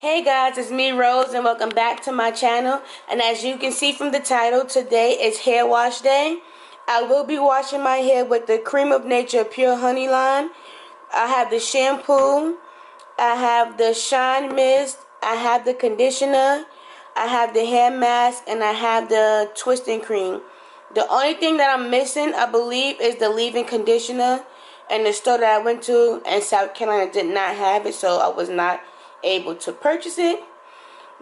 Hey guys, it's me Rose and welcome back to my channel. And as you can see from the title, today is hair wash day. I will be washing my hair with the Cream of Nature Pure Honey line. I have the shampoo, I have the shine mist, I have the conditioner, I have the hair mask, and I have the twisting cream. The only thing that I'm missing, I believe, is the leave-in conditioner. And the store that I went to in South Carolina did not have it, so I was not able to purchase it.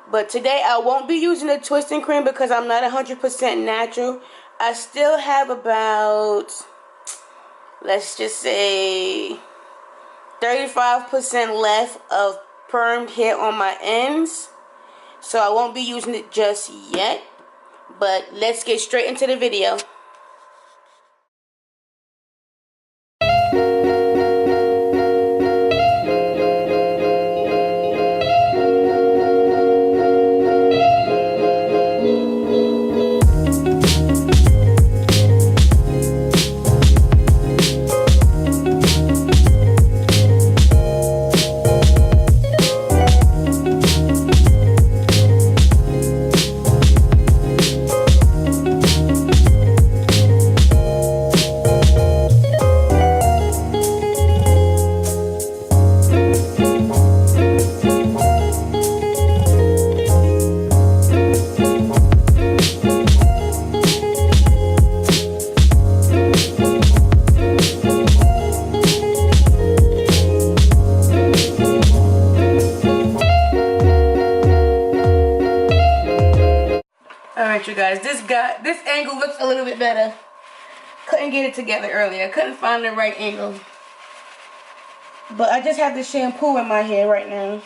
But today I won't be using the twisting cream because I'm not 100% natural. I still have about, let's just say, 35% left of permed hair on my ends, so I won't be using it just yet. But let's get straight into the video. Alright you guys, this angle looks a little bit better. Couldn't get it together earlier. Couldn't find the right angle. But I just have the shampoo in my hair right now.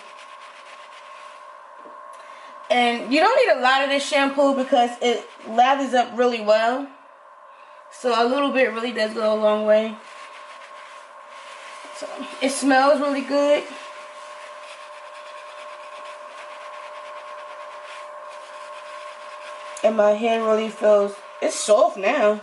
And you don't need a lot of this shampoo because it lathers up really well. So a little bit really does go a long way. So it smells really good. And my hair really feels, it's soft now.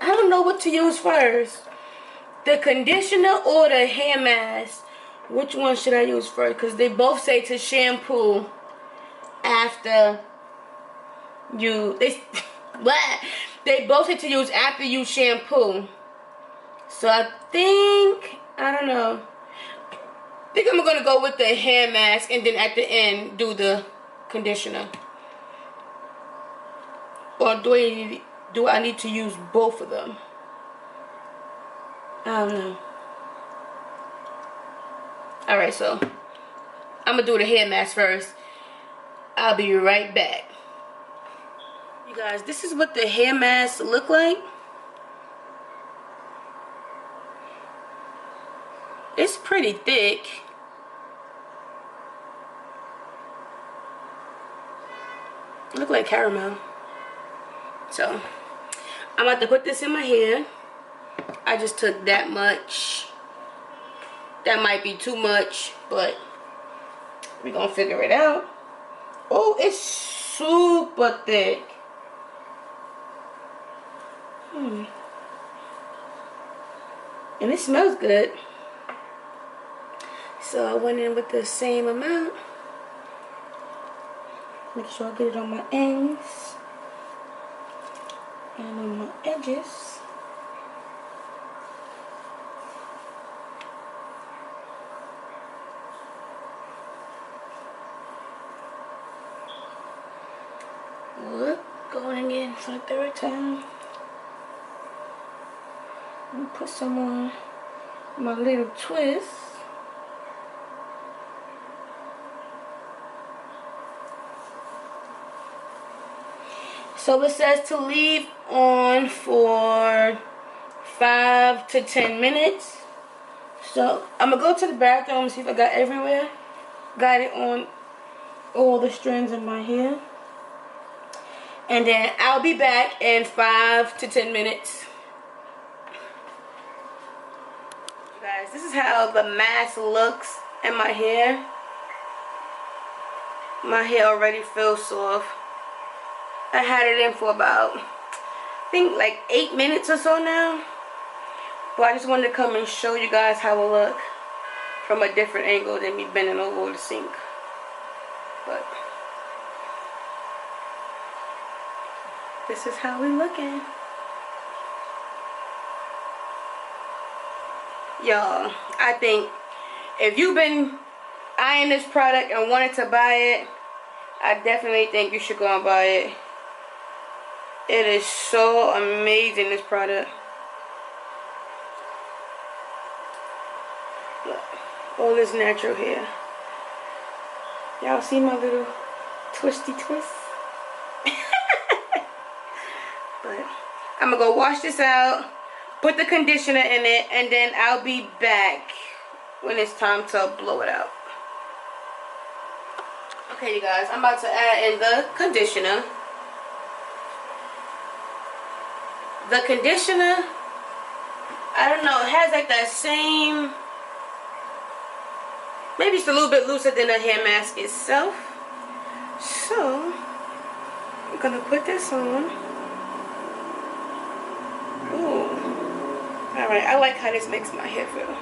I don't know what to use first. The conditioner or the hair mask. Which one should I use first? Because they both say to shampoo after you... They both say to use after you shampoo. So I think... I don't know. I think I'm going to go with the hair mask and then at the end do the conditioner. Or do I need to use both of them? I don't know. Alright, so I'm going to do the hair mask first. I'll be right back. You guys, this is what the hair mask look like. It's pretty thick. Look like caramel. So I'm about to put this in my hair. I just took that much. That might be too much, but we're gonna figure it out. Oh, it's super thick. And it smells good. So I went in with the same amount. Make sure I get it on my ends and on my edges. Look, going again for the third time. Let me put some on my little twist. So it says to leave on for 5 to 10 minutes. So I'm gonna go to the bathroom and see if I got everywhere. Got it on all the strands of my hair. And then I'll be back in 5 to 10 minutes. Guys, this is how the mask looks in my hair. My hair already feels soft. I had it in for about, I think like 8 minutes or so now. But I just wanted to come and show you guys how it look from a different angle than me bending over the sink. But this is how we looking. Y'all, I think if you've been eyeing this product and wanted to buy it, I definitely think you should go and buy it. It is so amazing, this product. Look, all this natural hair. Y'all see my little twisty twist? But I'm gonna go wash this out, put the conditioner in it, and then I'll be back when it's time to blow it out. Okay, you guys, I'm about to add in the conditioner. The conditioner, I don't know, it has like that same, maybe it's a little bit looser than the hair mask itself. So, I'm gonna put this on. Ooh. Alright, I like how this makes my hair feel.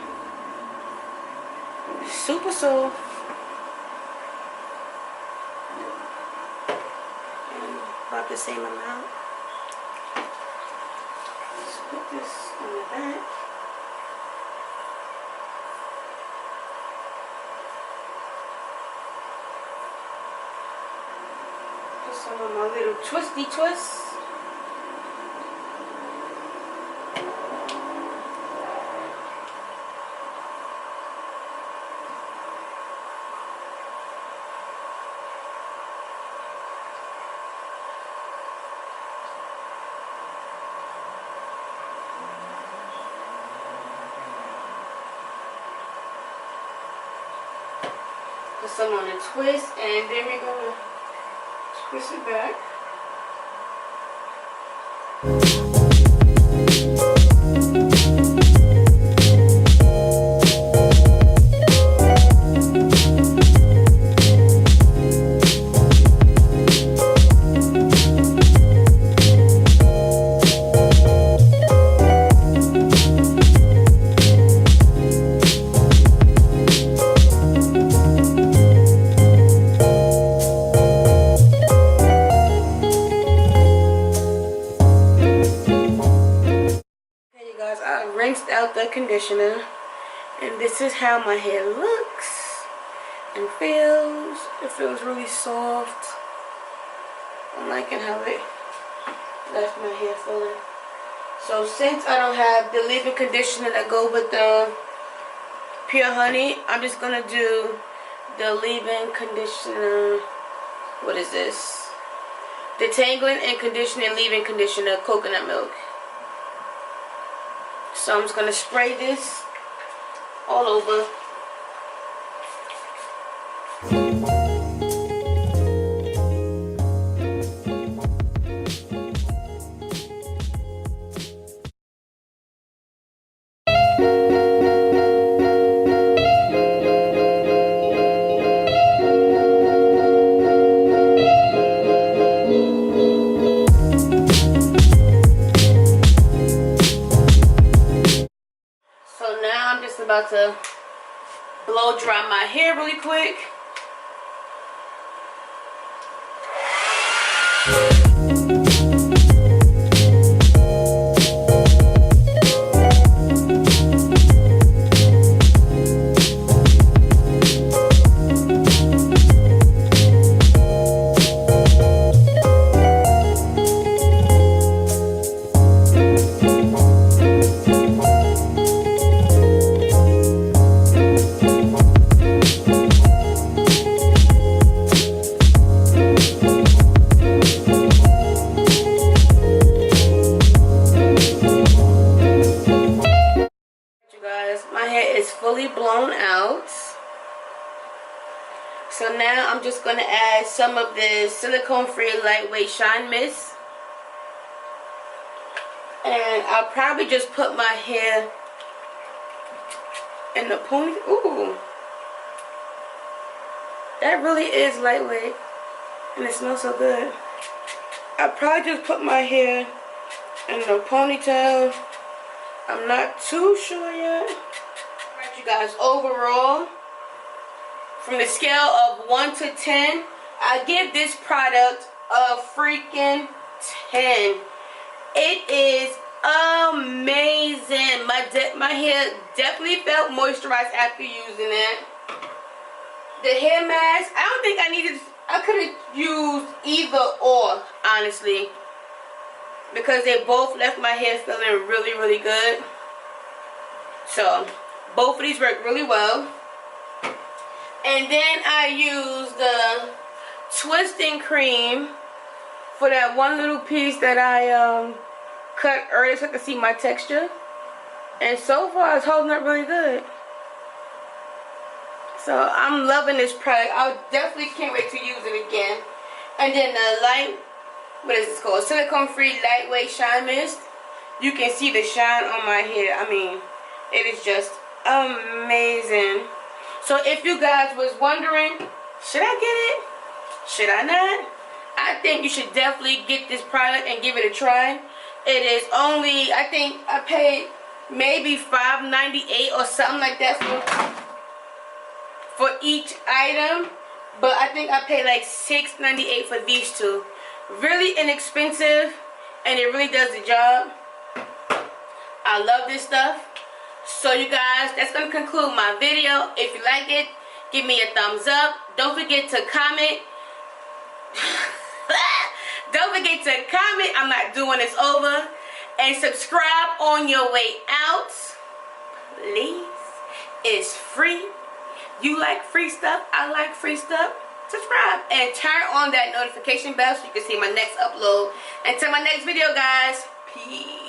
Super soft. And about the same amount. Let's put this on the back. Put some of my little twisty twists. Put some on the twist, and then we're gonna twist it back. Rinsed out the conditioner, and this is how my hair looks and feels. It feels really soft. I'm liking how it left my hair feeling. So since I don't have the leave-in conditioner that go with the Pure Honey, I'm just gonna do the leave-in conditioner. What is this? Detangling and conditioning leave-in conditioner, coconut milk. So I'm just going to spray this all over. about to blow dry my hair really quick. Fully blown out. So now I'm just going to add some of this silicone free lightweight shine mist, and I'll probably just put my hair in the pony. Ooh, that really is lightweight and it smells so good. I'll probably just put my hair in the ponytail. I'm not too sure yet. You guys, overall, from the scale of 1 to 10, I give this product a freaking 10. It is amazing. My hair definitely felt moisturized after using it. The hair mask, I don't think I could have used either or, honestly, because they both left my hair feeling really, really good. So both of these work really well. And then I used the twisting cream for that one little piece that I cut earlier so I could see my texture. And so far it's holding up really good. So I'm loving this product. I definitely can't wait to use it again. And then the what is this called? Silicone free lightweight shine mist. You can see the shine on my hair. I mean, it is just amazing. So if you guys was wondering, should I get it? Should I not? I think you should definitely get this product and give it a try. It is only, I think I paid maybe $5.98 or something like that for each item, but I think I paid like $6.98 for these two. Really inexpensive, and it really does the job. I love this stuff. So you guys, that's going to conclude my video. If you like it, give me a thumbs up. Don't forget to comment. Don't forget to comment. I'm not doing this over. And subscribe on your way out. Please. It's free. You like free stuff. I like free stuff. Subscribe. And turn on that notification bell so you can see my next upload. Until my next video, guys. Peace.